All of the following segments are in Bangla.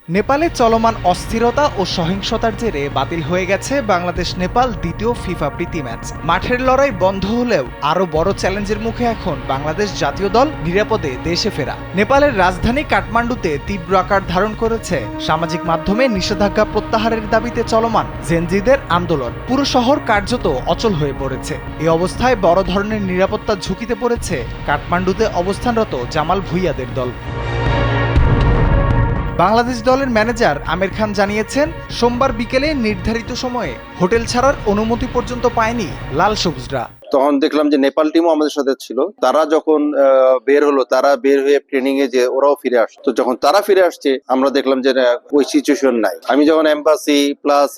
নেপালে চলমান অস্থিরতা ও সহিংসতার জেরে বাতিল হয়ে গেছে বাংলাদেশ নেপাল দ্বিতীয় ফিফা প্রীতি ম্যাচ। মাঠের লড়াই বন্ধ হলেও আরও বড় চ্যালেঞ্জের মুখে এখন বাংলাদেশ জাতীয় দল নিরাপদে দেশে ফেরা। নেপালের রাজধানী কাঠমান্ডুতে তীব্র আকার ধারণ করেছে সামাজিক মাধ্যমে নিষেধাজ্ঞা প্রত্যাহারের দাবিতে চলমান জেনজিদের আন্দোলন। পুরো শহর কার্যত অচল হয়ে পড়েছে। এই অবস্থায় বড় ধরনের নিরাপত্তা ঝুঁকিতে পড়েছে কাঠমান্ডুতে অবস্থানরত জামাল ভুঁইয়াদের দল। বাংলাদেশ দলের ম্যানেজার আমির খান জানিয়েছেন, সোমবার বিকেলে নির্ধারিত সময়ে হোটেল ছাড়ার অনুমতি পর্যন্ত পায়নি লাল সবুজরা। তখন দেখলাম যে নেপাল টিমও আমাদের সাথে ছিল। তারা যখন বের হলো, তারা বের হয়ে ট্রেনিং এ যে ওরাও ফিরে আসতো। তো যখন তারা ফিরে আসছে, আমরা দেখলাম যে ওই সিচুয়েশন নাই। আমি যখন এম্বাসি প্লাস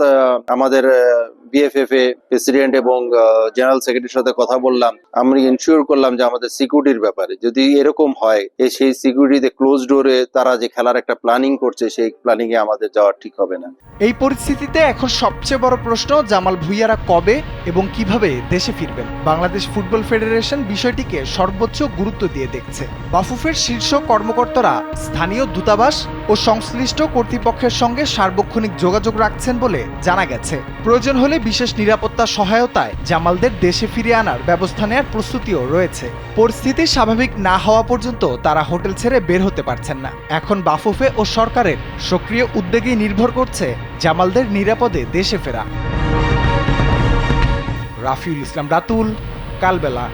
আমাদের বিএফএফ এ প্রেসিডেন্ট এবং জেনারেল সেক্রেটারির সাথে কথা বললাম, আমরা ইনশিওর করলাম যে আমাদের সিকিউরিটির ব্যাপারে যদি এরকম হয়, সেই সিকিউরিটিতে ক্লোজ ডোরে তারা যে খেলার একটা প্ল্যানিং করছে, সেই প্ল্যানিং এ আমাদের যাওয়া ঠিক হবে না। এই পরিস্থিতিতে এখন সবচেয়ে বড় প্রশ্ন, জামাল ভুঁইয়ারা কবে এবং কিভাবে দেশে ফিরবেন। বাংলাদেশ ফুটবল ফেডারেশন বিষয়টিকে সর্বোচ্চ গুরুত্ব দিয়ে দেখছে। বাফুফের শীর্ষ কর্মকর্তারা স্থানীয় দূতাবাস ও সংশ্লিষ্ট কর্তৃপক্ষের সঙ্গে সার্বক্ষণিক যোগাযোগ রাখছেন বলে জানা গেছে। প্রয়োজন হলে বিশেষ নিরাপত্তা সহায়তায় জামালদের দেশে ফিরিয়ে আনার ব্যবস্থা নেওয়ার প্রস্তুতিও রয়েছে। পরিস্থিতি স্বাভাবিক না হওয়া পর্যন্ত তারা হোটেল ছেড়ে বের হতে পারছেন না। এখন বাফুফে ও সরকারের সক্রিয় উদ্যোগেই নির্ভর করছে জামালদের নিরাপদে দেশে ফেরা। রাফিউল ইসলাম রাতুল, কালবেলা।